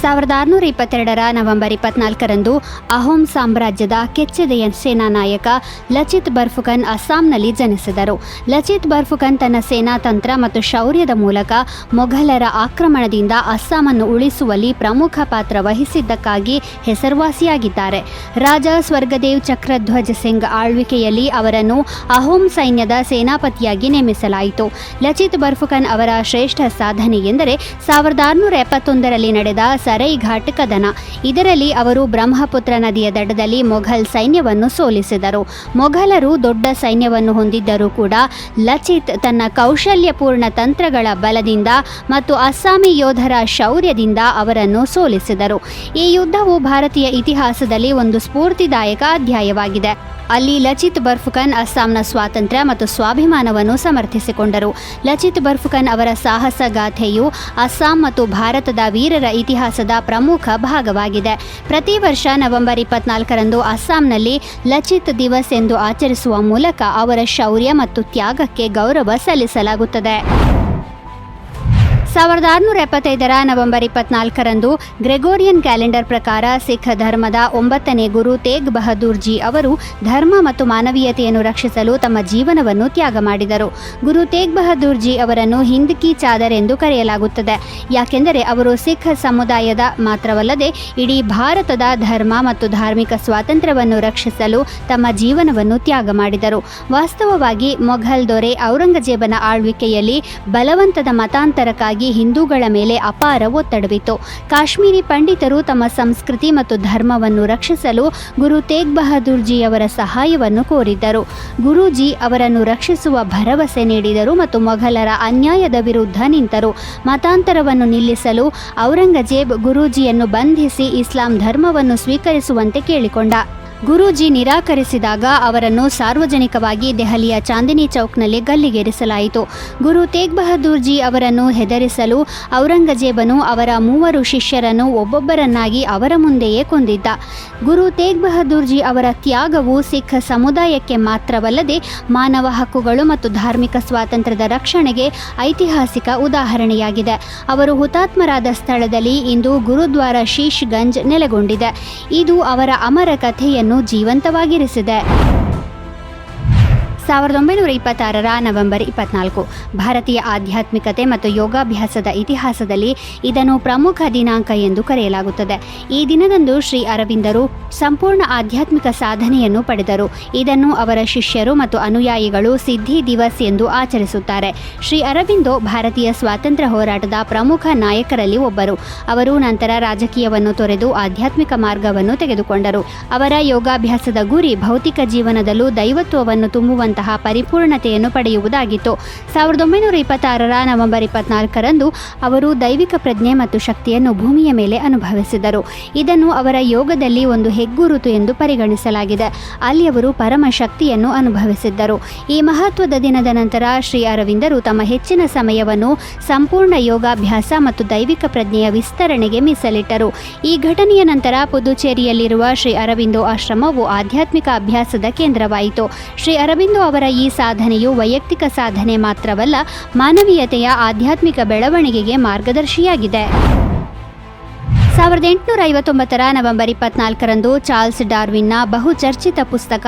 1622ರ November 24ರಂದು Ahom ಸಾಮ್ರಾಜ್ಯದ ಕೆಚ್ಚೆದೆಯ ಸೇನಾ ನಾಯಕ ಲಚಿತ್ ಬರ್ಫುಕನ್ ಅಸ್ಸಾಂನಲ್ಲಿ ಜನಿಸಿದರು. ಲಚಿತ್ ಬರ್ಫುಕನ್ ತನ್ನ ಸೇನಾ ತಂತ್ರ ಮತ್ತು ಶೌರ್ಯದ ಮೂಲಕ ಮೊಘಲರ ಆಕ್ರಮಣದಿಂದ ಅಸ್ಸಾಮನ್ನು ಉಳಿಸುವಲ್ಲಿ ಪ್ರಮುಖ ಪಾತ್ರ ವಹಿಸಿದ್ದಕ್ಕಾಗಿ ಹೆಸರುವಾಸಿಯಾಗಿದ್ದಾರೆ. ರಾಜ ಸ್ವರ್ಗದೇವ್ ಚಕ್ರಧ್ವಜ ಸಿಂಗ್ ಆಳ್ವಿಕೆಯಲ್ಲಿ ಅವರನ್ನು ಅಹೋಮ್ ಸೈನ್ಯದ ಸೇನಾಪತಿಯಾಗಿ ನೇಮಿಸಲಾಯಿತು. ಲಚಿತ್ ಬರ್ಫುಕನ್ ಅವರ ಶ್ರೇಷ್ಠ ಸಾಧನೆ ಎಂದರೆ 1671ರಲ್ಲಿ ನಡೆದ ಸರೈಘಾಟ್ ಕದನ. ಇದರಲ್ಲಿ ಅವರು ಬ್ರಹ್ಮಪುತ್ರ ನದಿಯ ದಡದಲ್ಲಿ ಮೊಘಲ್ ಸೈನ್ಯವನ್ನು ಸೋಲಿಸಿದರು. ಮೊಘಲರು ದೊಡ್ಡ ಸೈನ್ಯವನ್ನು ಹೊಂದಿದ್ದರೂ ಕೂಡ ಲಚಿತ್ ತನ್ನ ಕೌಶಲ್ಯಪೂರ್ಣ ತಂತ್ರಗಳ ಬಲದಿಂದ ಮತ್ತು ಅಸ್ಸಾಮಿ ಯೋಧರ ಶೌರ್ಯದಿಂದ ಅವರನ್ನು ಸೋಲಿಸಿದರು. ಈ ಯುದ್ಧವು ಭಾರತೀಯ ಇತಿಹಾಸದಲ್ಲಿ ಒಂದು ಸ್ಫೂರ್ತಿದಾಯಕ ಅಧ್ಯಾಯವಾಗಿದೆ. ಅಲ್ಲಿ ಲಚಿತ್ ಬರ್ಫುಕನ್ ಅಸ್ಸಾಂನ ಸ್ವಾತಂತ್ರ್ಯ ಮತ್ತು ಸ್ವಾಭಿಮಾನವನ್ನು ಸಮರ್ಥಿಸಿಕೊಂಡರು. ಲಚಿತ್ ಬರ್ಫುಕನ್ ಅವರ ಸಾಹಸ ಗಾಥೆಯು ಅಸ್ಸಾಂ ಮತ್ತು ಭಾರತದ ವೀರರ ಇತಿಹಾಸದ ಪ್ರಮುಖ ಭಾಗವಾಗಿದೆ. ಪ್ರತಿ ವರ್ಷ ನವೆಂಬರ್ 24ರಂದು ಅಸ್ಸಾಂನಲ್ಲಿ ಲಚಿತ್ ದಿವಸ್ ಎಂದು ಆಚರಿಸುವ ಮೂಲಕ ಅವರ ಶೌರ್ಯ ಮತ್ತು ತ್ಯಾಗಕ್ಕೆ ಗೌರವ ಸಲ್ಲಿಸಲಾಗುತ್ತದೆ. 1675ರ ನವೆಂಬರ್ 24ರಂದು ಗ್ರೆಗೋರಿಯನ್ ಕ್ಯಾಲೆಂಡರ್ ಪ್ರಕಾರ ಸಿಖ್ ಧರ್ಮದ 9ನೇ ಗುರು ತೇಗ್ ಬಹದ್ದೂರ್ ಜಿ ಅವರು ಧರ್ಮ ಮತ್ತು ಮಾನವೀಯತೆಯನ್ನು ರಕ್ಷಿಸಲು ತಮ್ಮ ಜೀವನವನ್ನು ತ್ಯಾಗ ಮಾಡಿದರು. ಗುರು ತೇಗ್ ಬಹದ್ದೂರ್ ಜಿ ಅವರನ್ನು ಹಿಂದ್ ಕಿ ಚಾದರ್ ಎಂದು ಕರೆಯಲಾಗುತ್ತದೆ. ಯಾಕೆಂದರೆ ಅವರು ಸಿಖ್ ಸಮುದಾಯದ ಮಾತ್ರವಲ್ಲದೆ ಇಡೀ ಭಾರತದ ಧರ್ಮ ಮತ್ತು ಧಾರ್ಮಿಕ ಸ್ವಾತಂತ್ರ್ಯವನ್ನು ರಕ್ಷಿಸಲು ತಮ್ಮ ಜೀವನವನ್ನು ತ್ಯಾಗ ಮಾಡಿದರು. ವಾಸ್ತವವಾಗಿ ಮೊಘಲ್ ದೊರೆ ಔರಂಗಜೇಬನ ಆಳ್ವಿಕೆಯಲ್ಲಿ ಬಲವಂತದ ಮತಾಂತರಕ್ಕಾಗಿ ಹಿಂದೂಗಳ ಮೇಲೆ ಅಪಾರ ಒತ್ತಡವಿತ್ತು. ಕಾಶ್ಮೀರಿ ಪಂಡಿತರು ತಮ್ಮ ಸಂಸ್ಕೃತಿ ಮತ್ತು ಧರ್ಮವನ್ನು ರಕ್ಷಿಸಲು ಗುರು ತೇಗ್ ಬಹದ್ದೂರ್ ಜಿ ಅವರ ಸಹಾಯವನ್ನು ಕೋರಿದ್ದರು. ಗುರೂಜಿ ಅವರನ್ನು ರಕ್ಷಿಸುವ ಭರವಸೆ ನೀಡಿದರು ಮತ್ತು ಮೊಘಲರ ಅನ್ಯಾಯದ ವಿರುದ್ಧ ನಿಂತರು. ಮತಾಂತರವನ್ನು ನಿಲ್ಲಿಸಲು ಔರಂಗಜೇಬ್ ಗುರೂಜಿಯನ್ನು ಬಂಧಿಸಿ ಇಸ್ಲಾಂ ಧರ್ಮವನ್ನು ಸ್ವೀಕರಿಸುವಂತೆ ಕೇಳಿಕೊಂಡ. ಗುರೂಜಿ ನಿರಾಕರಿಸಿದಾಗ ಅವರನ್ನು ಸಾರ್ವಜನಿಕವಾಗಿ ದೆಹಲಿಯ ಚಾಂದಿನಿ ಚೌಕ್ನಲ್ಲಿ ಗಲ್ಲಿಗೇರಿಸಲಾಯಿತು. ಗುರು ತೇಗ್ ಬಹದ್ದೂರ್ ಜಿ ಅವರನ್ನು ಹೆದರಿಸಲು ಔರಂಗಜೇಬನು ಅವರ 3 ಶಿಷ್ಯರನ್ನು ಒಬ್ಬೊಬ್ಬರನ್ನಾಗಿ ಅವರ ಮುಂದೆಯೇ ಕೊಂದಿದ್ದ. ಗುರು ತೇಗ್ ಬಹದ್ದೂರ್ ಜಿ ಅವರ ತ್ಯಾಗವು ಸಿಖ್ ಸಮುದಾಯಕ್ಕೆ ಮಾತ್ರವಲ್ಲದೆ ಮಾನವ ಹಕ್ಕುಗಳು ಮತ್ತು ಧಾರ್ಮಿಕ ಸ್ವಾತಂತ್ರ್ಯದ ರಕ್ಷಣೆಗೆ ಐತಿಹಾಸಿಕ ಉದಾಹರಣೆಯಾಗಿದೆ. ಅವರು ಹುತಾತ್ಮರಾದ ಸ್ಥಳದಲ್ಲಿ ಇಂದು ಗುರುದ್ವಾರ ಶೀಶ್ ಗಂಜ್ ನೆಲೆಗೊಂಡಿದೆ. ಇದು ಅವರ ಅಮರ ಕಥೆಯನ್ನು ಜೀವಂತವಾಗಿರಿಸಿದೆ. 1926ರ ನವೆಂಬರ್ 24 ಭಾರತೀಯ ಆಧ್ಯಾತ್ಮಿಕತೆ ಮತ್ತು ಯೋಗಾಭ್ಯಾಸದ ಇತಿಹಾಸದಲ್ಲಿ ಇದನ್ನು ಪ್ರಮುಖ ದಿನಾಂಕ ಎಂದು ಕರೆಯಲಾಗುತ್ತದೆ. ಈ ದಿನದಂದು ಶ್ರೀ ಅರವಿಂದರು ಸಂಪೂರ್ಣ ಆಧ್ಯಾತ್ಮಿಕ ಸಾಧನೆಯನ್ನು ಪಡೆದರು. ಇದನ್ನು ಅವರ ಶಿಷ್ಯರು ಮತ್ತು ಅನುಯಾಯಿಗಳು ಸಿದ್ಧಿ ದಿವಸ್ ಎಂದು ಆಚರಿಸುತ್ತಾರೆ. ಶ್ರೀ ಅರವಿಂದೋ ಭಾರತೀಯ ಸ್ವಾತಂತ್ರ್ಯ ಹೋರಾಟದ ಪ್ರಮುಖ ನಾಯಕರಲ್ಲಿ ಒಬ್ಬರು. ಅವರು ನಂತರ ರಾಜಕೀಯವನ್ನು ತೊರೆದು ಆಧ್ಯಾತ್ಮಿಕ ಮಾರ್ಗವನ್ನು ತೆಗೆದುಕೊಂಡರು. ಅವರ ಯೋಗಾಭ್ಯಾಸದ ಗುರಿ ಭೌತಿಕ ಜೀವನದಲ್ಲೂ ದೈವತ್ವವನ್ನು ತುಂಬುವಂತಹ ಪರಿಪೂರ್ಣತೆಯನ್ನು ಪಡೆಯುವುದಾಗಿತ್ತು. 1926ರ ನವೆಂಬರ್ 24ರಂದು ಅವರು ದೈವಿಕ ಪ್ರಜ್ಞೆ ಮತ್ತು ಶಕ್ತಿಯನ್ನು ಭೂಮಿಯ ಮೇಲೆ ಅನುಭವಿಸಿದರು. ಇದನ್ನು ಅವರ ಯೋಗದಲ್ಲಿ ಒಂದು ಹೆಗ್ಗುರುತು ಎಂದು ಪರಿಗಣಿಸಲಾಗಿದೆ. ಅಲ್ಲಿ ಅವರು ಪರಮ ಶಕ್ತಿಯನ್ನು ಅನುಭವಿಸಿದ್ದರು. ಈ ಮಹತ್ವದ ದಿನದ ನಂತರ ಶ್ರೀ ಅರವಿಂದರು ತಮ್ಮ ಹೆಚ್ಚಿನ ಸಮಯವನ್ನು ಸಂಪೂರ್ಣ ಯೋಗಾಭ್ಯಾಸ ಮತ್ತು ದೈವಿಕ ಪ್ರಜ್ಞೆಯ ವಿಸ್ತರಣೆಗೆ ಮೀಸಲಿಟ್ಟರು. ಈ ಘಟನೆಯ ನಂತರ ಪುದುಚೇರಿಯಲ್ಲಿರುವ ಶ್ರೀ ಅರವಿಂದೋ ಆಶ್ರಮವು ಆಧ್ಯಾತ್ಮಿಕ ಅಭ್ಯಾಸದ ಕೇಂದ್ರವಾಯಿತು. ಶ್ರೀ ಅರವಿಂದೋ ಅವರ ಈ ಸಾಧನೆಯು ವೈಯಕ್ತಿಕ ಸಾಧನೆ ಮಾತ್ರವಲ್ಲ, ಮಾನವೀಯತೆಯ ಆಧ್ಯಾತ್ಮಿಕ ಬೆಳವಣಿಗೆಗೆ ಮಾರ್ಗದರ್ಶಿಯಾಗಿದೆ. 1859ರ ನವೆಂಬರ್ 24ರಂದು ಚಾರ್ಲ್ಸ್ ಡಾರ್ವಿನ್ನ ಬಹುಚರ್ಚಿತ ಪುಸ್ತಕ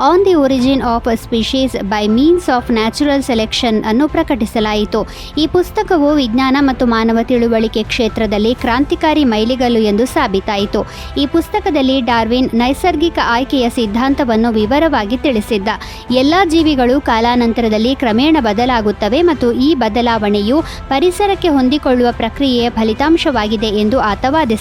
on the origin of species by means of natural selection ಅನ್ನು ಪ್ರಕಟಿಸಲಾಯಿತು. ಈ ಪುಸ್ತಕವು ವಿಜ್ಞಾನ ಮತ್ತು ಮಾನವ ತಿಳುವಳಿಕೆ ಕ್ಷೇತ್ರದಲ್ಲಿ ಕ್ರಾಂತಿಕಾರಿ ಮೈಲಿಗಲ್ಲು ಎಂದು ಸಾಬೀತಾಯಿತು. ಈ ಪುಸ್ತಕದಲ್ಲಿ ಡಾರ್ವಿನ್ ನೈಸರ್ಗಿಕ ಆಯ್ಕೆಯ ಸಿದ್ಧಾಂತವನ್ನು ವಿವರವಾಗಿ ತಿಳಿಸಿದ್ದ. ಎಲ್ಲ ಜೀವಿಗಳು ಕಾಲಾನಂತರದಲ್ಲಿ ಕ್ರಮೇಣ ಬದಲಾಗುತ್ತವೆ ಮತ್ತು ಈ ಬದಲಾವಣೆಯು ಪರಿಸರಕ್ಕೆ ಹೊಂದಿಕೊಳ್ಳುವ ಪ್ರಕ್ರಿಯೆಯ ಫಲಿತಾಂಶವಾಗಿದೆ ಎಂದು ಆತ ವಾದಿಸಿದ್ದ.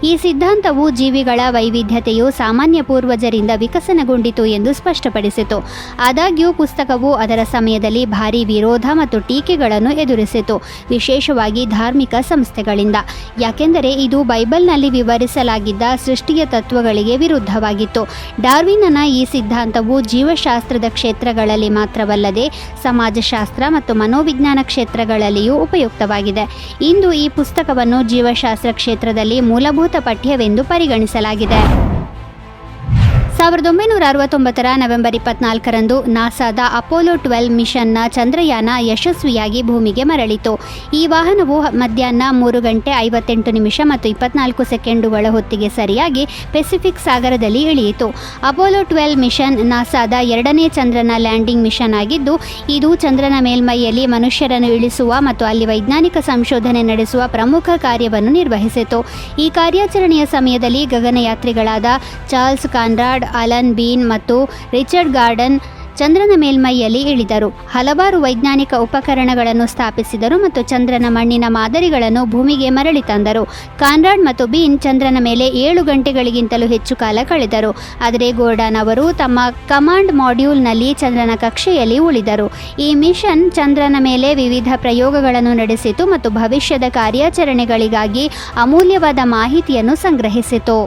ಈ ಸಿದ್ಧಾಂತವು ಜೀವಿಗಳ ವೈವಿಧ್ಯತೆಯು ಸಾಮಾನ್ಯ ಪೂರ್ವಜರಿಂದ ವಿಕಸನಗೊಂಡಿತು ಎಂದು ಸ್ಪಷ್ಟಪಡಿಸಿತು. ಆದಾಗ್ಯೂ ಪುಸ್ತಕವು ಅದರ ಸಮಯದಲ್ಲಿ ಭಾರೀ ವಿರೋಧ ಮತ್ತು ಟೀಕೆಗಳನ್ನು ಎದುರಿಸಿತು, ವಿಶೇಷವಾಗಿ ಧಾರ್ಮಿಕ ಸಂಸ್ಥೆಗಳಿಂದ. ಯಾಕೆಂದರೆ ಇದು ಬೈಬಲ್ನಲ್ಲಿ ವಿವರಿಸಲಾಗಿದ್ದ ಸೃಷ್ಟಿಯ ತತ್ವಗಳಿಗೆ ವಿರುದ್ಧವಾಗಿತ್ತು. ಡಾರ್ವಿನ್ನನ ಈ ಸಿದ್ಧಾಂತವು ಜೀವಶಾಸ್ತ್ರದ ಕ್ಷೇತ್ರಗಳಲ್ಲಿ ಮಾತ್ರವಲ್ಲದೆ ಸಮಾಜಶಾಸ್ತ್ರ ಮತ್ತು ಮನೋವಿಜ್ಞಾನ ಕ್ಷೇತ್ರಗಳಲ್ಲಿಯೂ ಉಪಯುಕ್ತವಾಗಿದೆ. ಇಂದು ಈ ಪುಸ್ತಕವನ್ನು ಜೀವಶಾಸ್ತ್ರ ಕ್ಷೇತ್ರದಲ್ಲಿ ಮೂಲಭೂತ ಪಠ್ಯವೆಂದು ಪರಿಗಣಿಸಲಾಗಿದೆ. 1969 ನವೆಂಬರ್ 24ರಂದು ನಾಸಾದ ಅಪೋಲೋ 12 ಮಿಷನ್ನ ಚಂದ್ರಯಾನ ಯಶಸ್ವಿಯಾಗಿ ಭೂಮಿಗೆ ಮರಳಿತು. ಈ ವಾಹನವು ಮಧ್ಯಾಹ್ನ 3:58 ಮತ್ತು 24 ಸೆಕೆಂಡುಗಳ ಹೊತ್ತಿಗೆ ಸರಿಯಾಗಿ ಪೆಸಿಫಿಕ್ ಸಾಗರದಲ್ಲಿ ಇಳಿಯಿತು. ಅಪೋಲೋ 12 ಮಿಷನ್ ನಾಸಾದ ಎರಡನೇ ಚಂದ್ರನ ಲ್ಯಾಂಡಿಂಗ್ ಮಿಷನ್ ಆಗಿದ್ದು, ಇದು ಚಂದ್ರನ ಮೇಲ್ಮೈಯಲ್ಲಿ ಮನುಷ್ಯರನ್ನು ಇಳಿಸುವ ಮತ್ತು ಅಲ್ಲಿ ವೈಜ್ಞಾನಿಕ ಸಂಶೋಧನೆ ನಡೆಸುವ ಪ್ರಮುಖ ಕಾರ್ಯವನ್ನು ನಿರ್ವಹಿಸಿತು. ಈ ಕಾರ್ಯಾಚರಣೆಯ ಸಮಯದಲ್ಲಿ ಗಗನಯಾತ್ರಿಗಳಾದ ಚಾರ್ಲ್ಸ್ ಕಾನ್ರಾಡ್, ಅಲನ್ ಬೀನ್ ಮತ್ತು ರಿಚರ್ಡ್ ಗಾರ್ಡನ್ ಚಂದ್ರನ ಮೇಲ್ಮೈಯಲ್ಲಿ ಇಳಿದರು. ಹಲವಾರು ವೈಜ್ಞಾನಿಕ ಉಪಕರಣಗಳನ್ನು ಸ್ಥಾಪಿಸಿದರು ಮತ್ತು ಚಂದ್ರನ ಮಣ್ಣಿನ ಮಾದರಿಗಳನ್ನು ಭೂಮಿಗೆ ಮರಳಿ ತಂದರು. ಕಾನ್ರಾಡ್ ಮತ್ತು ಬೀನ್ ಚಂದ್ರನ ಮೇಲೆ 7 ಗಂಟೆಗಳಿಗಿಂತಲೂ ಹೆಚ್ಚು ಕಾಲ ಕಳೆದರು. ಆದರೆ ಗೋರ್ಡನ್ ಅವರು ತಮ್ಮ ಕಮಾಂಡ್ ಮಾಡ್ಯೂಲ್ನಲ್ಲಿ ಚಂದ್ರನ ಕಕ್ಷೆಯಲ್ಲಿ ಉಳಿದರು. ಈ ಮಿಷನ್ ಚಂದ್ರನ ಮೇಲೆ ವಿವಿಧ ಪ್ರಯೋಗಗಳನ್ನು ನಡೆಸಿತು ಮತ್ತು ಭವಿಷ್ಯದ ಕಾರ್ಯಾಚರಣೆಗಳಿಗಾಗಿ ಅಮೂಲ್ಯವಾದ ಮಾಹಿತಿಯನ್ನು ಸಂಗ್ರಹಿಸಿತು.